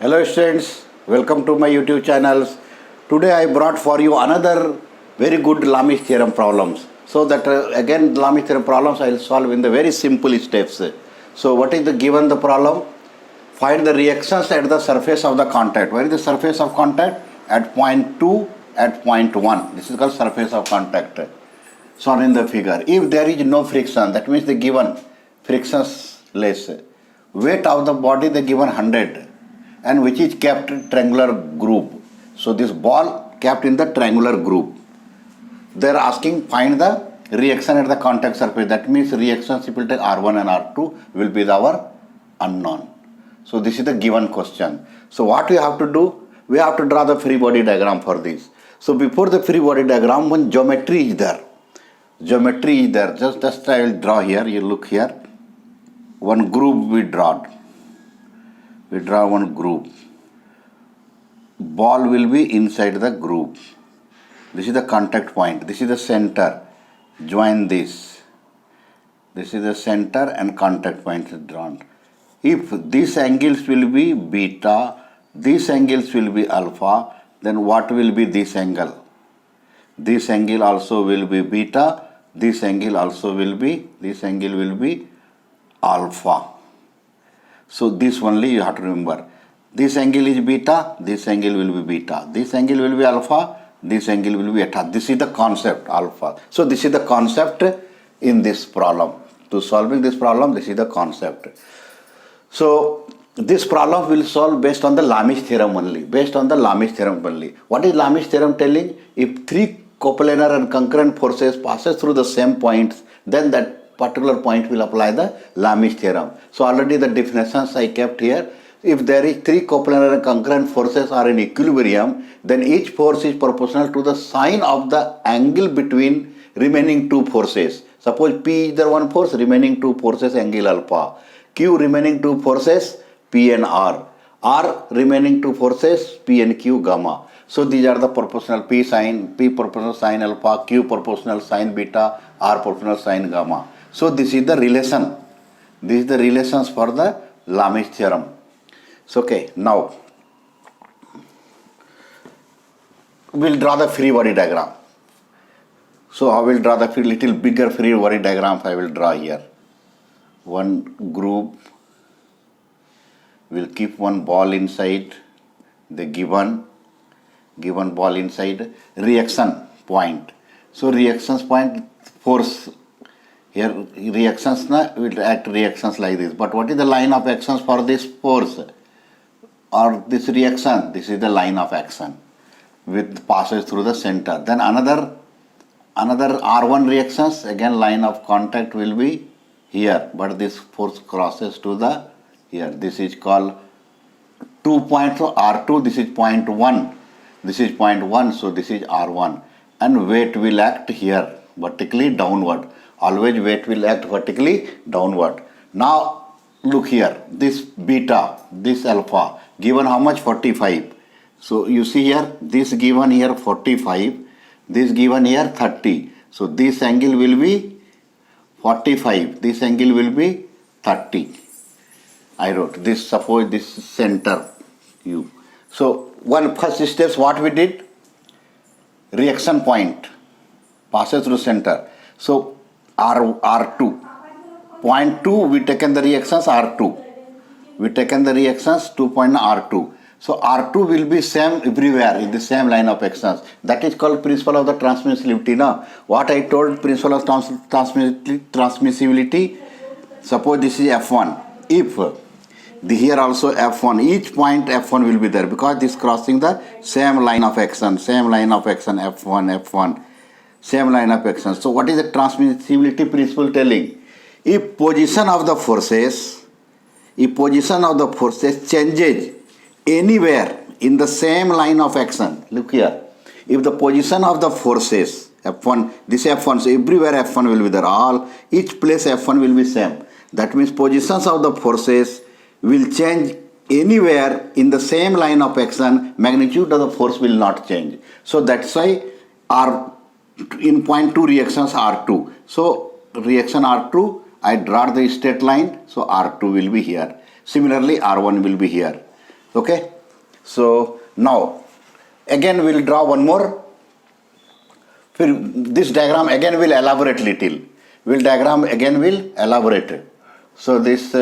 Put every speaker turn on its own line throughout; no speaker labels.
Hello students, welcome to my YouTube channels. Today I brought for you another very good Lami's theorem problems. So that again Lami's theorem problems I will solve in the very simple steps. So what is the given the problem? Find the reactions at the surface of the contact. Where is the surface of contact? At point 2, at point 1. This is called surface of contact. Shown in the figure. If there is no friction, that means the given frictionless. Weight of the body the given 100 and which is kept in triangular groove. So this ball kept in the triangular groove. They are asking find the reaction at the contact surface. That means reactions if we take R1 and R2 will be our unknown. So this is the given question. So what we have to do? We have to draw the free body diagram for this. So before the free body diagram, one geometry is there. Geometry is there. Just I will draw here. You look here. One groove we draw. We draw one groove. Ball will be inside the groove. This is the contact point. This is the center. Join this. This is the center and contact point is drawn. If these angles will be beta, these angles will be alpha, then what will be this angle? This angle also will be beta. This angle also will be, alpha. So this only you have to remember. This angle is beta, this angle will be beta. This angle will be alpha, this angle will be eta. This is the concept, alpha. So this is the concept in this problem. To solving this problem, this is the concept. So this problem will solve based on the Lami's theorem only. What is Lami's theorem telling? If three coplanar and concurrent forces passes through the same points, then that particular point will apply the Lami's theorem. So already the definitions I kept here. If there is three coplanar and concurrent forces are in equilibrium, then each force is proportional to the sine of the angle between remaining two forces. Suppose P is the one force, remaining two forces angle alpha. Q remaining two forces P and R. R remaining two forces P and Q gamma. So these are the proportional P proportional sine alpha, Q proportional sine beta, R proportional sine gamma. So this is the relation. This is the relations for the Lami's theorem. So okay, now we'll draw the free body diagram. So I will draw the little bigger free body diagram. I will draw here. One groove. We'll keep one ball inside the given ball inside reaction point. So reactions point force here reactions will act reactions like this. But what is the line of actions for this force or this reaction? This is the line of action with passes through the center. Then another R1 reactions, again line of contact will be here, but this force crosses to the here. This is called 2 points of R2. This is point 1. This is point 1. So this is R1. And weight will act here vertically downward. Always weight will act vertically downward. Now look here. This beta, this alpha, given how much? 45. So you see here, this given here 45. This given here 30. So this angle will be 45. This angle will be 30. I wrote this, suppose this center U. So one first steps what we did? Reaction point passes through center. So R2. Point 2 we taken the reactions R2. We taken the reactions 2 point R2. So R2 will be same everywhere in the same line of actions. That is called principle of the transmissibility. Now, what I told principle of transmissibility, suppose this is F1. If here also F1, each point F1 will be there because this crossing the same line of action, F1, same line of action. So what is the transmissibility principle telling? If position of the forces changes anywhere in the same line of action. Look here. If the position of the forces F1, this F1, so everywhere F1 will be there. Each place F1 will be same. That means positions of the forces will change anywhere in the same line of action. Magnitude of the force will not change. So that's why R in point 2 reactions R2. So reaction R2, I draw the straight line. So R2 will be here. Similarly, R1 will be here. Okay, so now again we'll draw one more. This diagram again will elaborate little. Will elaborate. So this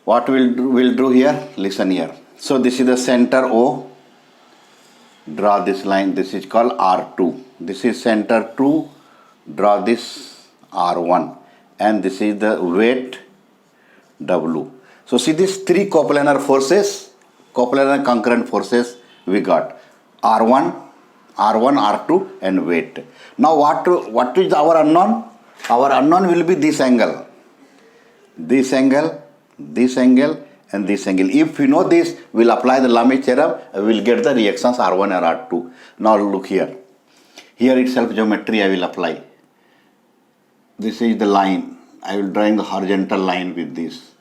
what we'll do here, listen here. So this is the center O. Draw this line. This is called R2. This is center 2. Draw this R1. And this is the weight W. So see these three coplanar forces, coplanar concurrent forces we got. R1, R2 and weight. Now what is our unknown? Our unknown will be this angle. This angle, this angle and this angle. If we know this, we'll apply the Lami's theorem, we'll get the reactions R1 and R2. Now look here. Here itself geometry I will apply. This is the line. I will drawing the horizontal line with this.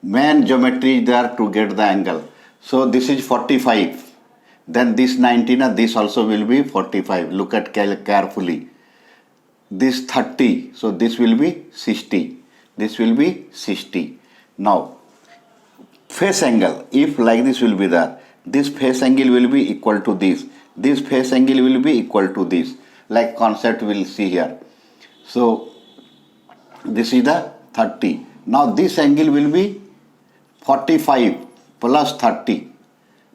Main geometry is there to get the angle. So this is 45. Then this 90, this also will be 45. Look at carefully. This 30. So this will be 60. This will be 60. Now face angle, if like this will be there, this face angle will be equal to this. This face angle will be equal to this. Like concept we'll see here. So this is the 30. Now this angle will be 45 plus 30.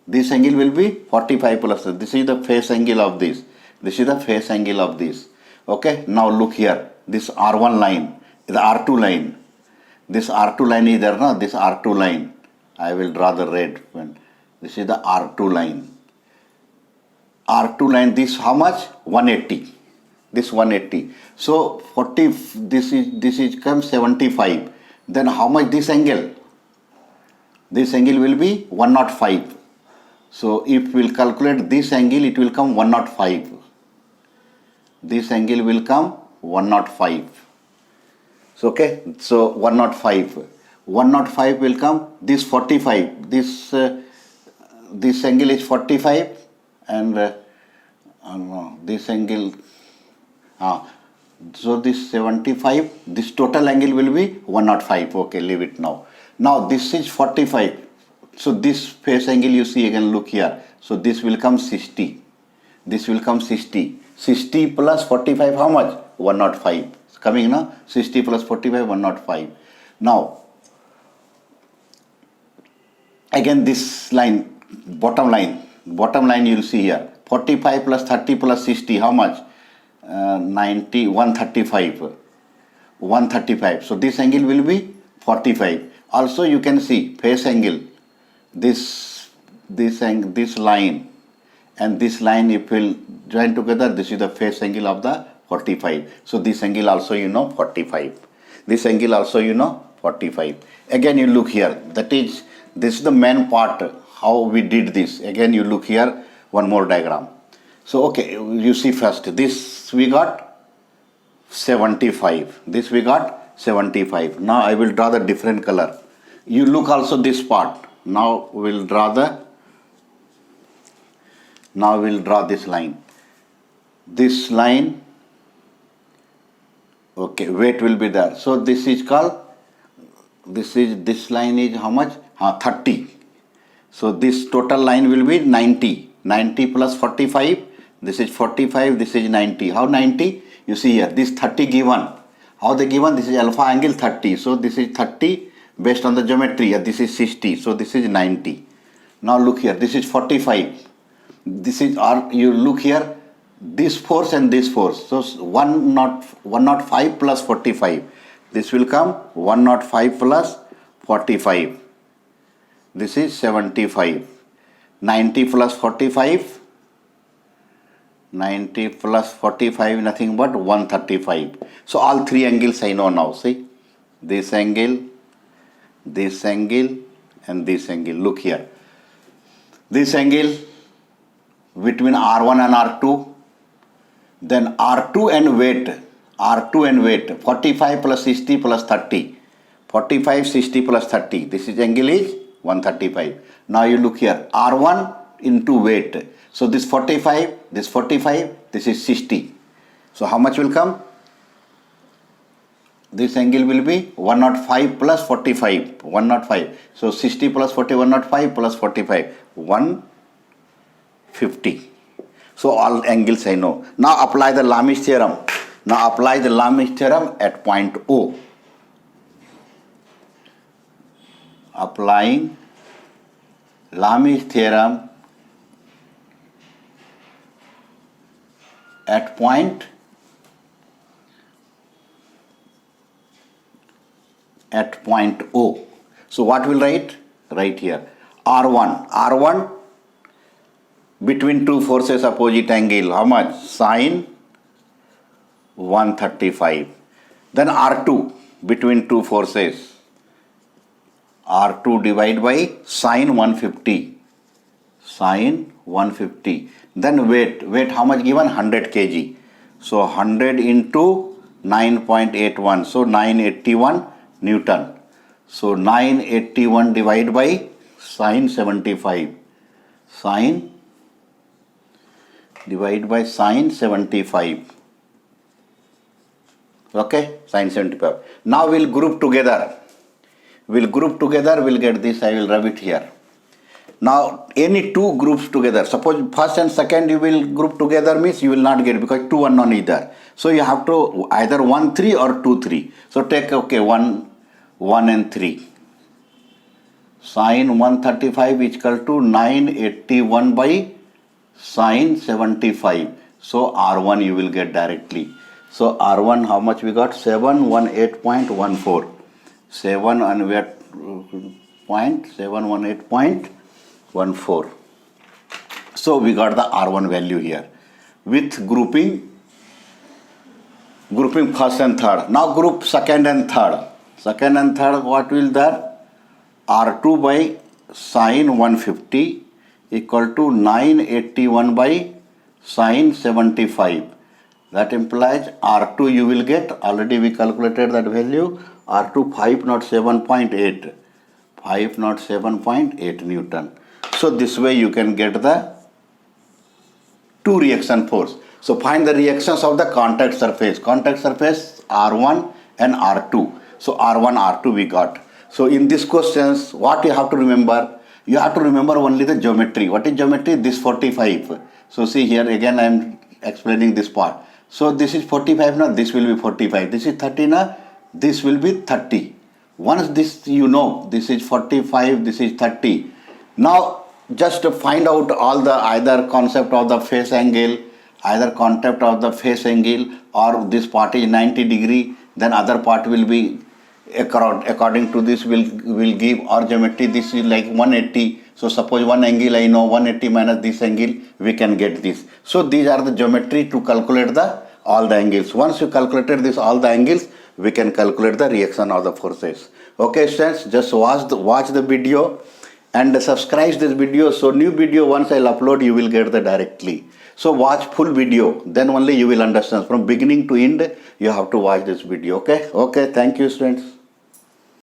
This angle will be 45 plus 30. This is the face angle of this. This is the face angle of this. Okay. Now look here. This R1 line, the R2 line. This R2 line is there, no? This R2 line. I will draw the red one. This is the R2 line. R2 line, this how much? 180. This 180. So 40, this is comes 75. Then how much this angle? This angle will be 105. So if we'll calculate this angle, it will come 105. This angle will come 105. So okay, so 105. 105 will come this 45. This angle is 45 and this angle. So this 75. This total angle will be 105. Okay, leave it now. Now this is 45. So this face angle you see again, look here. So this will come 60. This will come 60. 60 plus 45 how much? 105. It's coming now. 60 plus 45 105. Now again this line, bottom line you will see here. 45 plus 30 plus 60 how much? 90, 135. 135. So this angle will be 45. Also you can see face angle. This line and this line, if we'll join together, this is the face angle of the 45. So this angle also 45. This angle also 45. Again you look here. This is the main part, how we did this. Again you look here, one more diagram. So okay, you see first, this we got 75. This we got 75. Now I will draw the different color. You look also this part. Now we'll draw this line. This line, okay, weight will be there. So this is called, this line is how much? 30. So this total line will be 90. 90 plus 45. This is 45. This is 90. How 90? You see here, this 30 given. How they given? This is alpha angle 30. So this is 30. Based on the geometry, this is 60, so this is 90. Now look here, this is 45. This is, you look here, this force and this force. So 105 plus 45. This will come 105 plus 45. This is 75. 90 plus 45. 90 plus 45, nothing but 135. So all three angles I know now. See, this angle and this angle. Look here. This angle between R1 and R2. Then R2 and weight. 45 plus 60 plus 30. 45, 60 plus 30. This is angle is 135. Now you look here. R1 into weight. So this 45, this is 60. So how much will come? this angle will be 105 plus 45, 105. So 60 plus 40, 105 plus 45, 150. So all angles I know. Now apply the Lami's theorem. Now apply the Lami's theorem at point O. Applying Lami's theorem at point O. So what will write? Right here. R1 between two forces opposite angle. How much? Sine 135. Then R2 between two forces. R2 divided by sine 150. Sine 150. Then weight how much given? 100 kg. So 100 into 9.81. So 981 Newton. So 981 divided by sine 75. Sine divided by sine 75. Okay, sine 75. Now we'll group together. We'll get this. I will rub it here. Now any two groups together. Suppose first and second you will group together means you will not get because two unknown either. So you have to either 1 3 or 2 3. So take 1 and 3. Sine 135 is equal to 981 by sine 75. So R1 you will get directly. So R1 how much we got? 718.14. 718.14. So we got the R1 value here with grouping first and third. Now group second and third. Second and third, what will that? R2 by sine 150 equal to 981 by sine 75. That implies R2 you will get, already we calculated that value, R2 507.8. 507.8 Newton. So this way you can get the two reaction force. So find the reactions of the contact surface. Contact surface R1 and R2. So R1, R2 we got. So in these questions, what you have to remember? You have to remember only the geometry. What is geometry? This 45. So see here again I am explaining this part. So this is 45 now, this will be 45. This is 30 now, this will be 30. Once this you know, this is 45, this is 30. Now just to find out all the either concept of the face angle, or this part is 90 degree, then other part will be according to this will give our geometry. This is like 180. So suppose one angle I know 180 minus this angle, we can get this. So these are the geometry to calculate all the angles. Once you calculated all the angles, we can calculate the reaction of the forces. Okay students, just watch the video and subscribe this video. So new video once I'll upload, you will get the directly. So watch full video, then only you will understand. From beginning to end, you have to watch this video. Okay, thank you students.